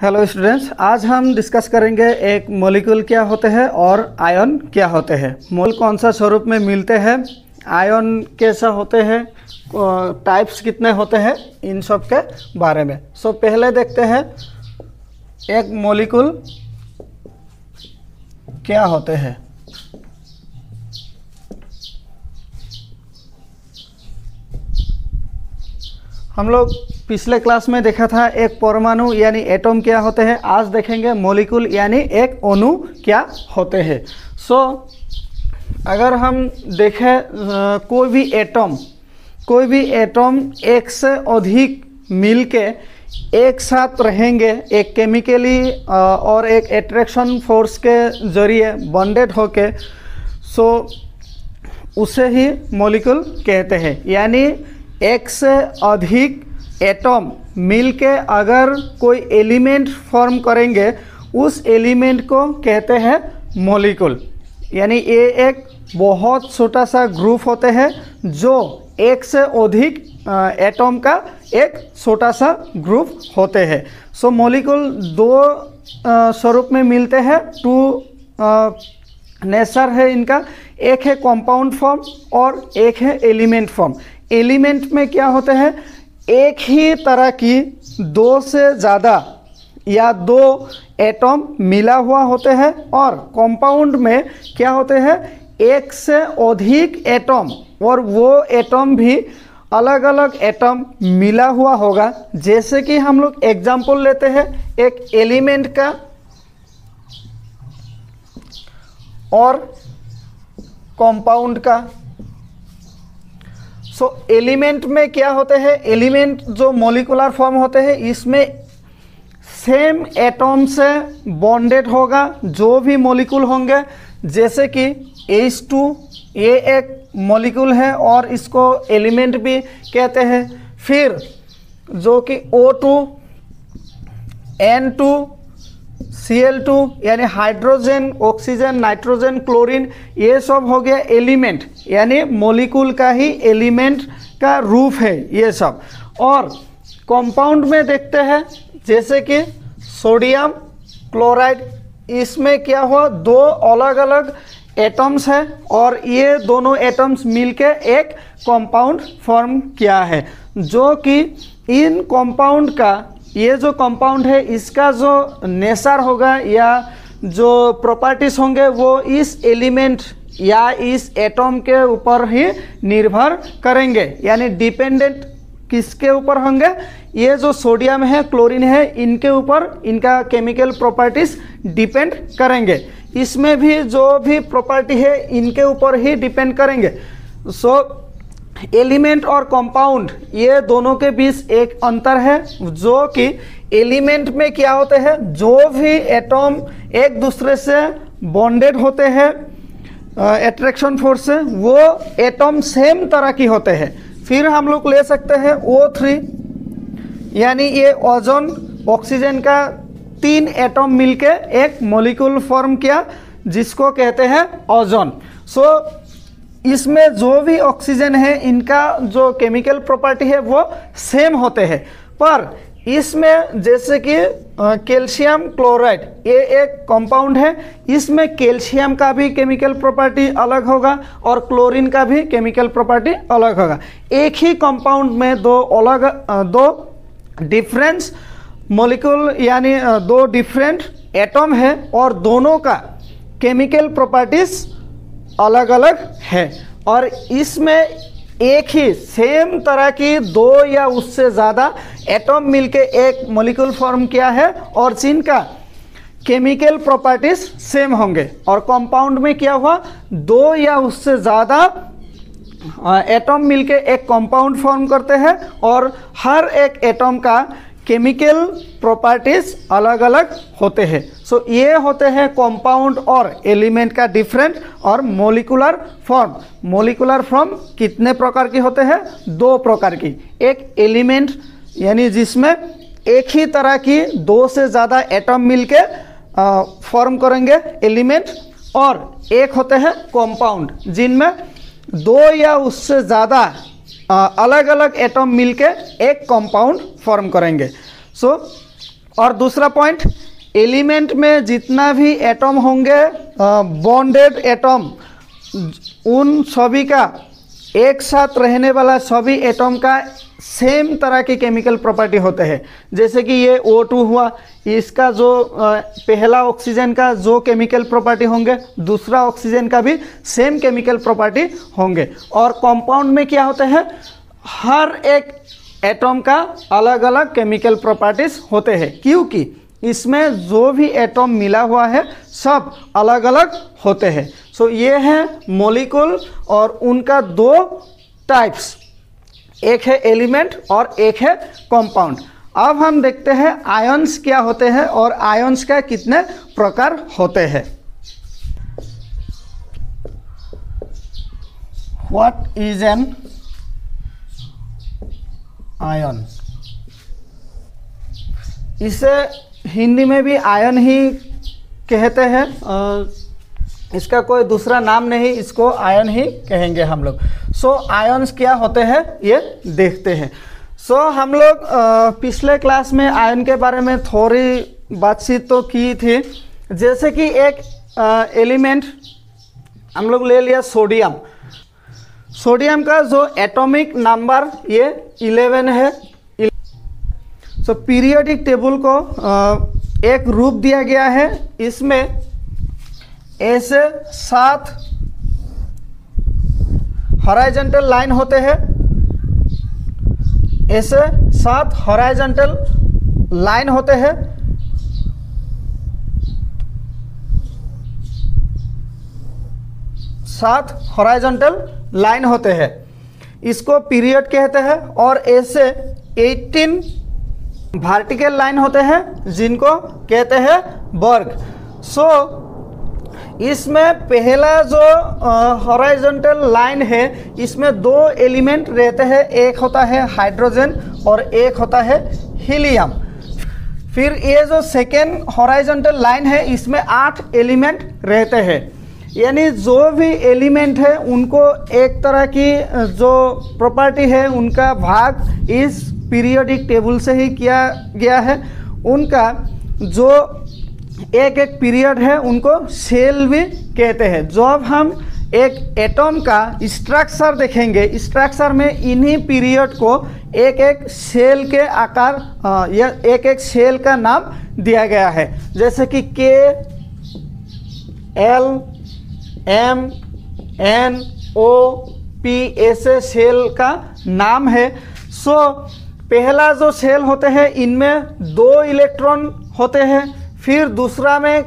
Hello students, आज हम discuss करेंगे एक मॉलिक्यूल क्या होते हैं और आयन क्या होते हैं। मोल कौन सा स्वरूप में मिलते हैं, आयन कैसा होते हैं, टाइप्स कितने होते हैं, इन सब के बारे में। पहले देखते हैं एक मॉलिक्यूल क्या होते हैं। हम लोग पिछले क्लास में देखा था एक परमाणु यानी एटम क्या होते हैं। आज देखेंगे मॉलिक्यूल यानी एक अणु क्या होते हैं। अगर हम देखें कोई भी एटम एक से अधिक मिलके एक साथ रहेंगे, एक केमिकली और एक एट्रैक्शन फोर्स के जरिए बॉन्डेड होके, उसे ही मॉलिक्यूल कहते हैं। यानी एक से अधिक एटम मिलके अगर कोई एलिमेंट फॉर्म करेंगे, उस एलिमेंट को कहते हैं मॉलिक्यूल। यानी ये एक बहुत छोटा सा ग्रुप होते हैं जो एक से अधिक एटम का एक छोटा सा ग्रुप होते हैं। मॉलिक्यूल दो स्वरूप में मिलते हैं, टू नेचर है इनका। एक है कंपाउंड फॉर्म और एक है एलिमेंट फॉर्म। एलिमेंट में क्या होते हैं, एक ही तरह की दो से ज़्यादा या दो एटम मिला हुआ होते हैं, और कंपाउंड में क्या होते हैं, एक से अधिक एटम, और वो एटम भी अलग अलग एटम मिला हुआ होगा। जैसे कि हम लोग एग्जाम्पल लेते हैं एक एलिमेंट का और कंपाउंड का। एलिमेंट में क्या होते हैं, एलिमेंट जो मॉलिक्यूलर फॉर्म होते हैं, इसमें सेम एटम से बॉन्डेड होगा जो भी मॉलिक्यूल होंगे। जैसे कि H2, ये एक मॉलिक्यूल है और इसको एलिमेंट भी कहते हैं। फिर जो कि O2, N2, Cl2 यानी हाइड्रोजन, ऑक्सीजन, नाइट्रोजन, क्लोरीन, ये सब हो गया एलिमेंट, यानी मॉलिक्यूल का ही एलिमेंट का रूप है ये सब। और कंपाउंड में देखते हैं जैसे कि सोडियम क्लोराइड, इसमें क्या हुआ, दो अलग अलग एटम्स हैं और ये दोनों एटम्स मिलके एक कंपाउंड फॉर्म किया है। जो कि इन कंपाउंड का, ये जो कंपाउंड है इसका जो नेचर होगा या जो प्रॉपर्टीज होंगे वो इस एलिमेंट या इस एटम के ऊपर ही निर्भर करेंगे। यानी डिपेंडेंट किसके ऊपर होंगे, ये जो सोडियम है, क्लोरीन है, इनके ऊपर इनका केमिकल प्रॉपर्टीज डिपेंड करेंगे। इसमें भी जो भी प्रॉपर्टी है इनके ऊपर ही डिपेंड करेंगे। एलिमेंट और कंपाउंड, ये दोनों के बीच एक अंतर है, जो कि एलिमेंट में क्या होते हैं, जो भी एटम एक दूसरे से बॉन्डेड होते हैं एट्रैक्शन फोर्स से, वो एटम सेम तरह की होते हैं। फिर हम लोग ले सकते हैं O3, यानी ये ओजोन, ऑक्सीजन का 3 एटम मिलके एक मॉलिक्यूल फॉर्म किया जिसको कहते हैं ओजोन। इसमें जो भी ऑक्सीजन है इनका जो केमिकल प्रॉपर्टी है वो सेम होते हैं, पर इसमें जैसे कि कैल्शियम क्लोराइड, ये एक कंपाउंड है, इसमें कैल्शियम का भी केमिकल प्रॉपर्टी अलग होगा और क्लोरीन का भी केमिकल प्रॉपर्टी अलग होगा। एक ही कंपाउंड में दो डिफरेंस मॉलिक्यूल यानी दो डिफरेंट एटम है और दोनों का केमिकल प्रॉपर्टीज अलग अलग है। और इसमें एक ही सेम तरह की दो या उससे ज़्यादा एटम मिलके एक मॉलिक्यूल फॉर्म किया है और जिनका केमिकल प्रॉपर्टीज सेम होंगे। और कंपाउंड में क्या हुआ, दो या उससे ज़्यादा एटम मिलके एक कंपाउंड फॉर्म करते हैं और हर एक एटम का केमिकल प्रॉपर्टीज अलग अलग होते हैं। ये होते हैं कंपाउंड और एलिमेंट का डिफरेंट। और मॉलिक्यूलर फॉर्म, मॉलिक्यूलर फॉर्म कितने प्रकार की होते हैं, 2 प्रकार की। एक एलिमेंट यानी जिसमें एक ही तरह की दो से ज़्यादा एटम मिलके फॉर्म करेंगे एलिमेंट, और एक होते हैं कंपाउंड जिनमें दो या उससे ज़्यादा अलग अलग एटम मिलके एक कंपाउंड फॉर्म करेंगे। और दूसरा पॉइंट, एलिमेंट में जितना भी एटम होंगे बॉन्डेड एटम, उन सभी का एक साथ रहने वाला सभी एटम का सेम तरह की केमिकल प्रॉपर्टी होते हैं। जैसे कि ये O2 हुआ, इसका जो पहला ऑक्सीजन का जो केमिकल प्रॉपर्टी होंगे दूसरा ऑक्सीजन का भी सेम केमिकल प्रॉपर्टी होंगे। और कंपाउंड में क्या होते हैं, हर एक एटम का अलग अलग केमिकल प्रॉपर्टीज होते हैं, क्योंकि इसमें जो भी एटम मिला हुआ है सब अलग अलग होते हैं। सो ये है मॉलिक्यूल और उनका दो टाइप्स, एक है एलिमेंट और एक है कंपाउंड। अब हम देखते हैं आयंस क्या होते हैं और आयंस का कितने प्रकार होते हैं। What is an ion? इसे हिंदी में भी आयन ही कहते हैं, इसका कोई दूसरा नाम नहीं, इसको आयन ही कहेंगे हम लोग। सो आयन्स क्या होते हैं ये देखते हैं। सो हम लोग पिछले क्लास में आयन के बारे में थोड़ी बातचीत तो की थी। जैसे कि एक एलिमेंट हम लोग ले लिया सोडियम। सोडियम का जो एटॉमिक नंबर ये 11 है। सो पीरियोडिक टेबल को एक रूप दिया गया है, इसमें ऐसे 7 हॉरिजॉन्टल लाइन होते हैं, ऐसे 7 हॉरिजॉन्टल लाइन होते हैं। सात हॉरिजॉन्टल लाइन होते हैं, इसको पीरियड कहते हैं। और ऐसे 18 वर्टिकल लाइन होते हैं जिनको कहते हैं वर्ग। सो इसमें पहला जो हॉरिजॉन्टल लाइन है इसमें 2 एलिमेंट रहते हैं, एक होता है हाइड्रोजन और एक होता है हीलियम। फिर ये जो सेकेंड हॉरिजॉन्टल लाइन है इसमें 8 एलिमेंट रहते हैं। यानी जो भी एलिमेंट है उनको एक तरह की जो प्रॉपर्टी है उनका भाग इस पीरियोडिक टेबल से ही किया गया है। उनका जो एक एक पीरियड है उनको सेल भी कहते हैं। जब हम एक एटम का स्ट्रक्चर देखेंगे, स्ट्रक्चर में इन्हीं पीरियड को एक एक सेल के आकार या एक एक सेल का नाम दिया गया है। जैसे कि K, L, M, N, O, P ऐसे सेल का नाम है। सो पहला जो सेल होते हैं इनमें 2 इलेक्ट्रॉन होते हैं, फिर दूसरा में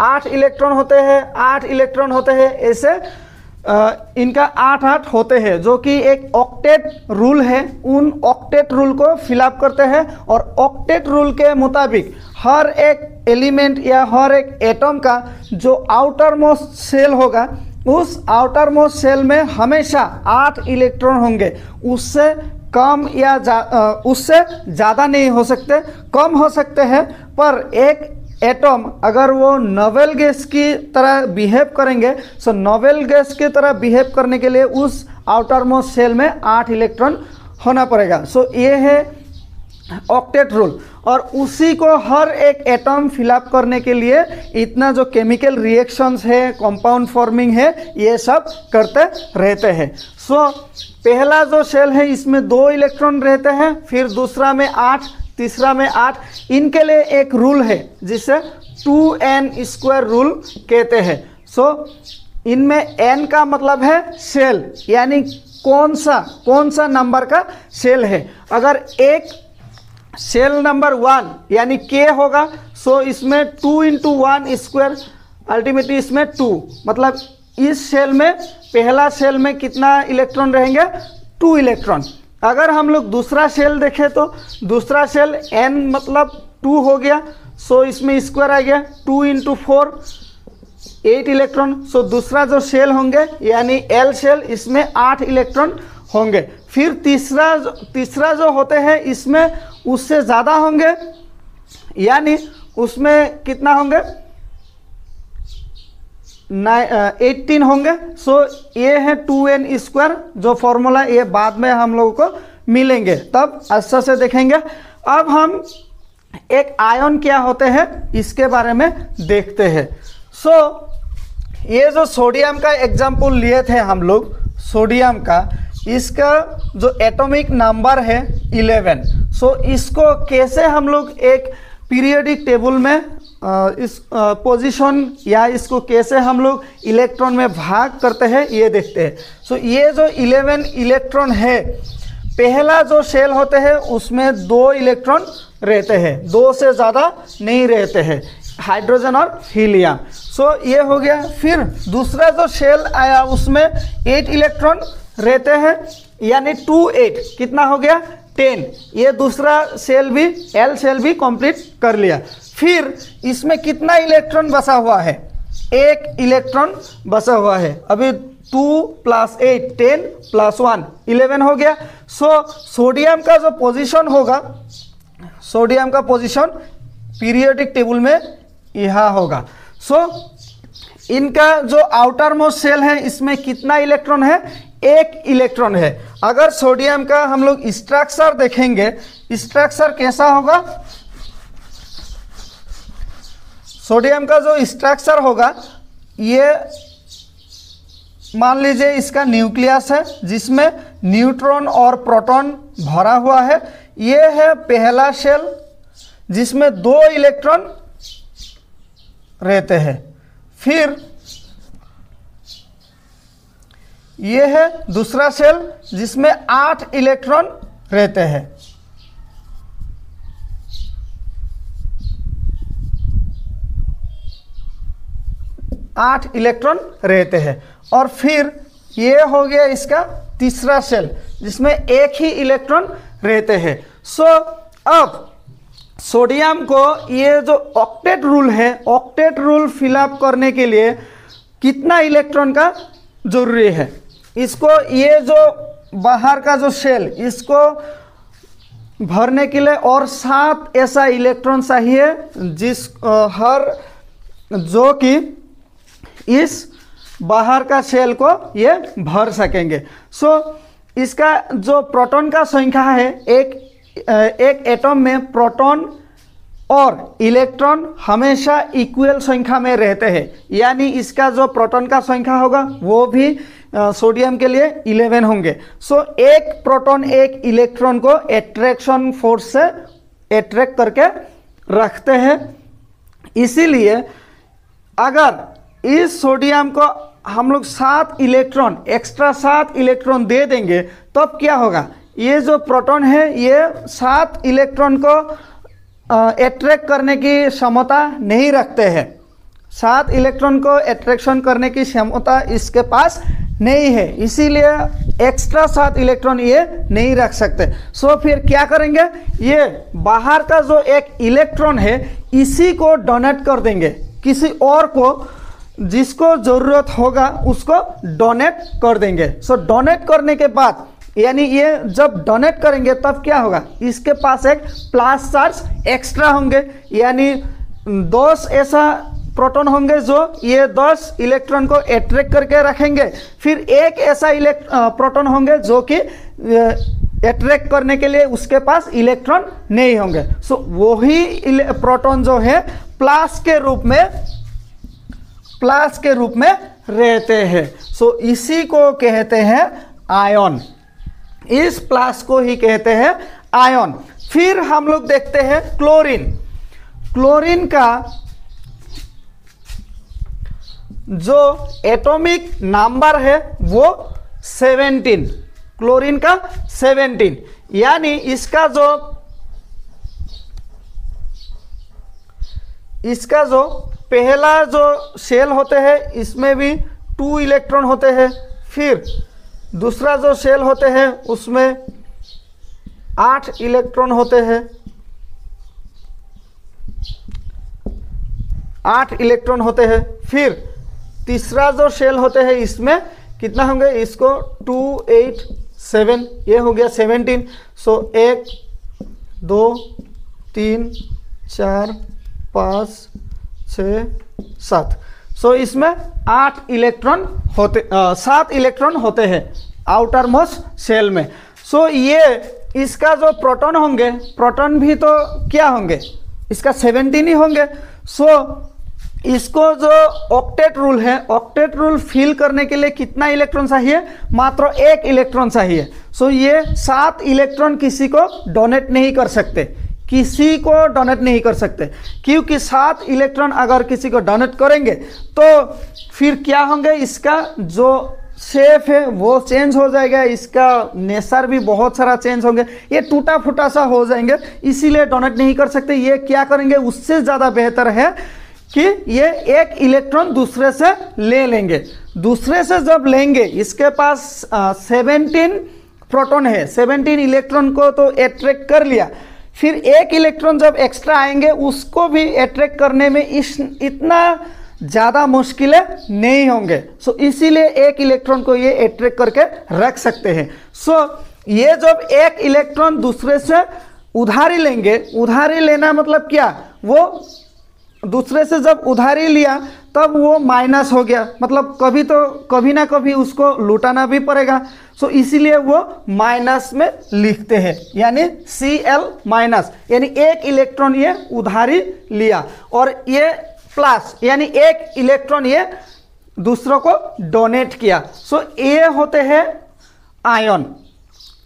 8 इलेक्ट्रॉन होते हैं, 8 इलेक्ट्रॉन होते हैं, ऐसे इनका 8-8 होते हैं, जो कि एक ऑक्टेट रूल है। उन ऑक्टेट रूल को फिलअप करते हैं और ऑक्टेट रूल के मुताबिक हर एक एलिमेंट या हर एक एटम का जो आउटर मोस्ट सेल होगा उस आउटर मोस्ट सेल में हमेशा 8 इलेक्ट्रॉन होंगे। उससे कम या उससे ज़्यादा नहीं हो सकते, कम हो सकते हैं। पर एक एटम अगर वो नोवेल गैस की तरह बिहेव करेंगे, सो नोवेल गैस की तरह बिहेव करने के लिए उस आउटर मोस्ट सेल में 8 इलेक्ट्रॉन होना पड़ेगा। सो ये है ऑक्टेट रूल। और उसी को हर एक एटम फिलअप करने के लिए इतना जो केमिकल रिएक्शंस है, कंपाउंड फॉर्मिंग है, ये सब करते रहते हैं। सो पहला जो सेल है इसमें 2 इलेक्ट्रॉन रहते हैं, फिर दूसरा में 8, तीसरा में 8। इनके लिए एक रूल है जिसे 2n² रूल कहते हैं। सो इनमें n का मतलब है सेल, यानी कौन सा नंबर का सेल है। अगर एक सेल नंबर 1 यानी K होगा, सो इसमें 2 × 1² अल्टीमेटली इसमें 2, मतलब इस सेल में पहला सेल में कितना इलेक्ट्रॉन रहेंगे, 2 इलेक्ट्रॉन। अगर हम लोग दूसरा सेल देखें तो दूसरा सेल n मतलब 2 हो गया, सो इसमें स्क्वायर आ गया, 2 × 4 8 इलेक्ट्रॉन। सो दूसरा जो सेल होंगे यानी L सेल, इसमें 8 इलेक्ट्रॉन होंगे। फिर तीसरा जो होते हैं इसमें उससे ज़्यादा होंगे, यानी उसमें कितना होंगे, 18 होंगे। सो ये है 2n², जो फॉर्मूला ये बाद में हम लोगों को मिलेंगे, तब अच्छा से देखेंगे। अब हम एक आयन क्या होते हैं इसके बारे में देखते हैं। ये जो सोडियम का एग्जाम्पल लिए थे हम लोग, सोडियम का, इसका जो एटॉमिक नंबर है 11। इसको कैसे हम लोग एक पीरियोडिक टेबल में इस पोजीशन या इसको कैसे हम लोग इलेक्ट्रॉन में भाग करते हैं ये देखते हैं। ये जो 11 इलेक्ट्रॉन है, पहला जो शेल होते हैं उसमें 2 इलेक्ट्रॉन रहते हैं, 2 से ज़्यादा नहीं रहते हैं, हाइड्रोजन और हीलियम। ये हो गया। फिर दूसरा जो शेल आया उसमें 8 इलेक्ट्रॉन रहते हैं, यानी 2 8 कितना हो गया 10। ये दूसरा सेल भी, एल सेल भी कंप्लीट कर लिया। फिर इसमें कितना इलेक्ट्रॉन बचा हुआ है, 1 इलेक्ट्रॉन बचा हुआ है। अभी 2 + 8 10 + 1 11 हो गया। सोडियम का जो पोजीशन होगा, सोडियम का पोजीशन पीरियोडिक टेबल में यहाँ होगा। इनका जो आउटर मोस्ट सेल है इसमें कितना इलेक्ट्रॉन है, 1 इलेक्ट्रॉन है। अगर सोडियम का हम लोग स्ट्रक्चर देखेंगे, स्ट्रक्चर कैसा होगा, सोडियम का जो स्ट्रक्चर होगा, ये मान लीजिए इसका न्यूक्लियस है जिसमें न्यूट्रॉन और प्रोटॉन भरा हुआ है। ये है पहला शेल जिसमें 2 इलेक्ट्रॉन रहते हैं। फिर ये है दूसरा शेल जिसमें 8 इलेक्ट्रॉन रहते हैं। आठ इलेक्ट्रॉन रहते हैं। और फिर ये हो गया इसका तीसरा शेल जिसमें 1 ही इलेक्ट्रॉन रहते हैं। अब सोडियम को ये जो ऑक्टेट रूल है, ऑक्टेट रूल फिलअप करने के लिए कितना इलेक्ट्रॉन का जरूरी है, इसको ये जो बाहर का जो शेल, इसको भरने के लिए और 7 ऐसा इलेक्ट्रॉन चाहिए जिस जो कि इस बाहर का शेल को ये भर सकेंगे। इसका जो प्रोटॉन का संख्या है, एक एटम में प्रोटॉन और इलेक्ट्रॉन हमेशा इक्वल संख्या में रहते हैं, यानी इसका जो प्रोटॉन का संख्या होगा वो भी सोडियम के लिए 11 होंगे। एक प्रोटॉन एक इलेक्ट्रॉन को एट्रैक्शन फोर्स से एट्रैक्ट करके रखते हैं। इसीलिए अगर इस सोडियम को हम लोग 7 इलेक्ट्रॉन, एक्स्ट्रा 7 इलेक्ट्रॉन दे देंगे तब क्या होगा, ये जो प्रोटॉन है ये 7 इलेक्ट्रॉन को एट्रैक्ट करने की क्षमता नहीं रखते हैं। 7 इलेक्ट्रॉन को एट्रैक्शन करने की क्षमता इसके पास नहीं है, इसीलिए एक्स्ट्रा 7 इलेक्ट्रॉन ये नहीं रख सकते। फिर क्या करेंगे, ये बाहर का जो एक इलेक्ट्रॉन है इसी को डोनेट कर देंगे किसी और को, जिसको जरूरत होगा उसको डोनेट कर देंगे। डोनेट करने के बाद, यानी ये जब डोनेट करेंगे तब क्या होगा, इसके पास एक प्लस चार्ज एक्स्ट्रा होंगे, यानी 10 ऐसा प्रोटॉन होंगे जो ये 10 इलेक्ट्रॉन को एट्रैक्ट करके रखेंगे। फिर एक ऐसा प्रोटॉन होंगे जो कि एट्रैक्ट करने के लिए उसके पास इलेक्ट्रॉन नहीं होंगे। वही प्रोटॉन जो है प्लस के रूप में रहते हैं। इसी को कहते हैं आयन, इस प्लस को ही कहते हैं आयन। फिर हम लोग देखते हैं क्लोरीन। क्लोरीन का जो एटॉमिक नंबर है वो 17, क्लोरीन का 17, यानी इसका जो पहला जो शेल होते हैं इसमें भी 2 इलेक्ट्रॉन होते हैं। फिर दूसरा जो शेल होते हैं उसमें 8 इलेक्ट्रॉन होते हैं, 8 इलेक्ट्रॉन होते हैं। फिर तीसरा जो शेल होते हैं इसमें कितना होंगे, इसको 2 8 7, ये हो गया 17। 1 2 3 4 5 6 7, इसमें 8 इलेक्ट्रॉन होते 7 इलेक्ट्रॉन होते हैं आउटर मोस्ट शेल में। ये इसका जो प्रोटॉन होंगे, प्रोटॉन भी तो क्या होंगे, इसका 17 ही होंगे। सो इसको जो ऑक्टेट रूल है, ऑक्टेट रूल फिल करने के लिए कितना इलेक्ट्रॉन चाहिए? मात्र 1 इलेक्ट्रॉन चाहिए। सो ये 7 इलेक्ट्रॉन किसी को डोनेट नहीं कर सकते, किसी को डोनेट नहीं कर सकते, क्योंकि 7 इलेक्ट्रॉन अगर किसी को डोनेट करेंगे तो फिर क्या होंगे, इसका जो शेप है वो चेंज हो जाएगा, इसका नेचर भी बहुत सारा चेंज होंगे, ये टूटा फूटा सा हो जाएंगे, इसीलिए डोनेट नहीं कर सकते। ये क्या करेंगे, उससे ज़्यादा बेहतर है कि ये 1 इलेक्ट्रॉन दूसरे से ले लेंगे। दूसरे से जब लेंगे, इसके पास 17 प्रोटॉन है, 17 इलेक्ट्रॉन को तो अट्रैक्ट कर लिया, फिर 1 इलेक्ट्रॉन जब एक्स्ट्रा आएंगे उसको भी अट्रैक्ट करने में इतना ज़्यादा मुश्किलें नहीं होंगे। सो इसीलिए 1 इलेक्ट्रॉन को ये अट्रैक्ट करके रख सकते हैं। सो ये जब 1 इलेक्ट्रॉन दूसरे से उधारी लेंगे, उधारी लेना मतलब क्या, वो दूसरे से जब उधारी लिया तब वो माइनस हो गया, मतलब कभी ना कभी उसको लुटाना भी पड़ेगा। सो इसीलिए वो माइनस में लिखते हैं, यानी Cl माइनस, यानी 1 इलेक्ट्रॉन ये उधारी लिया और ये प्लस, यानी 1 इलेक्ट्रॉन ये दूसरों को डोनेट किया। सो ये होते हैं आयन।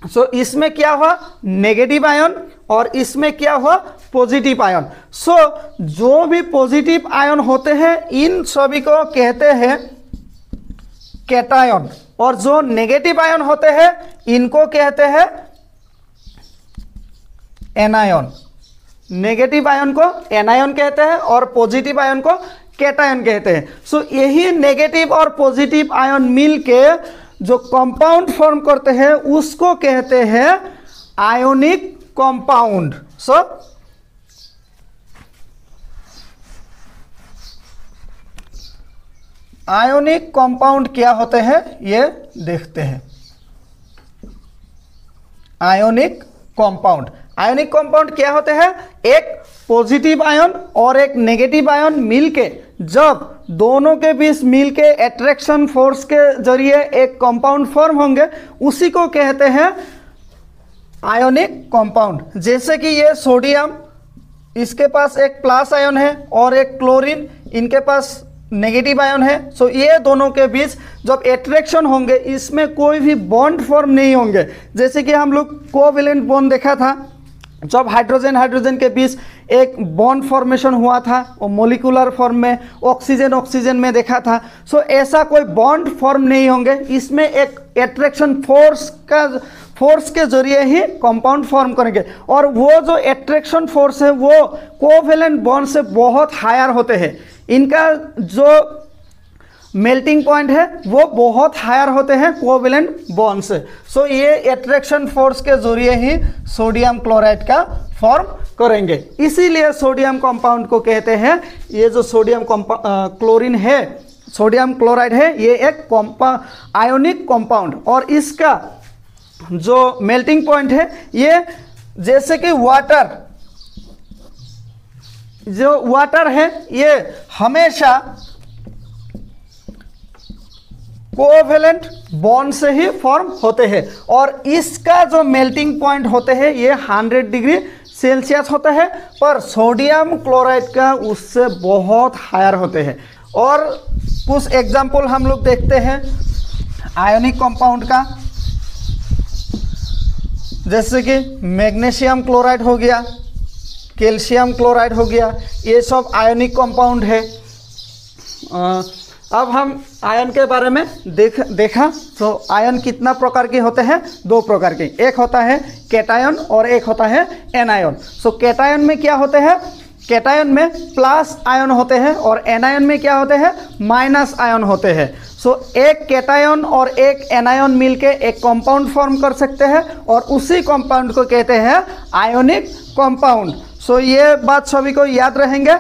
सो इसमें क्या हुआ, नेगेटिव आयन, और इसमें क्या हुआ, पॉजिटिव आयन। सो जो भी पॉजिटिव आयन होते हैं इन सभी को कहते हैं कैटायन, और जो नेगेटिव आयन होते हैं इनको कहते हैं एनायन। नेगेटिव आयन को एनायन कहते हैं और पॉजिटिव आयन को कैटायन कहते हैं। सो यही नेगेटिव और पॉजिटिव आयन मिलके जो कंपाउंड फॉर्म करते हैं उसको कहते हैं आयोनिक कंपाउंड। सो आयोनिक कंपाउंड क्या होते हैं ये देखते हैं। आयोनिक कंपाउंड, आयोनिक कंपाउंड क्या होते हैं, एक पॉजिटिव आयन और एक नेगेटिव आयन मिलके जब दोनों के बीच मिलके अट्रैक्शन फोर्स के जरिए एक कंपाउंड फॉर्म होंगे उसी को कहते हैं आयोनिक कंपाउंड। जैसे कि ये सोडियम, इसके पास एक प्लस आयन है, और एक क्लोरीन, इनके पास नेगेटिव आयन है। सो ये दोनों के बीच जब अट्रैक्शन होंगे इसमें कोई भी बॉन्ड फॉर्म नहीं होंगे। जैसे कि हम लोग कोवेलेंट बॉन्ड देखा था, जब हाइड्रोजन हाइड्रोजन के बीच एक बॉन्ड फॉर्मेशन हुआ था और मॉलिक्यूलर फॉर्म में ऑक्सीजन ऑक्सीजन में देखा था। सो ऐसा कोई बॉन्ड फॉर्म नहीं होंगे, इसमें एक अट्रैक्शन फोर्स के जरिए ही कंपाउंड फॉर्म करेंगे, और वो जो अट्रैक्शन फोर्स है वो कोवेलेंट बॉन्ड से बहुत हायर होते हैं। इनका जो मेल्टिंग पॉइंट है वो बहुत हायर होते हैं कोवेलेंट बॉन्ड से। सो ये अट्रैक्शन फोर्स के जरिए ही सोडियम क्लोराइड का फॉर्म करेंगे, इसीलिए सोडियम कंपाउंड को कहते हैं। ये जो सोडियम क्लोरीन है, सोडियम क्लोराइड है, ये एक आयोनिक कंपाउंड, और इसका जो मेल्टिंग पॉइंट है ये जैसे कि वाटर, जो वाटर है ये हमेशा कोवेलेंट बॉन्ड से ही फॉर्म होते हैं, और इसका जो मेल्टिंग पॉइंट होते हैं ये 100 डिग्री सेल्सियस होता है, पर सोडियम क्लोराइड का उससे बहुत हायर होते हैं। और कुछ एग्जाम्पल हम लोग देखते हैं आयोनिक कंपाउंड का, जैसे कि मैग्नीशियम क्लोराइड हो गया, कैल्शियम क्लोराइड हो गया, ये सब आयोनिक कंपाउंड है। अब हम आयन के बारे में देखा तो आयन कितना प्रकार के होते हैं, 2 प्रकार के, एक होता है कैटायन और एक होता है एनायन। सो कैटायन में क्या होते हैं, कैटायन में प्लस आयन होते हैं, और एनायन में क्या होते हैं, माइनस आयन होते हैं। सो एक कैटायन और एक एनायन मिलके एक कंपाउंड फॉर्म कर सकते हैं, और उसी कंपाउंड को कहते हैं आयोनिक कंपाउंड। सो ये बात सभी को याद रहेंगे।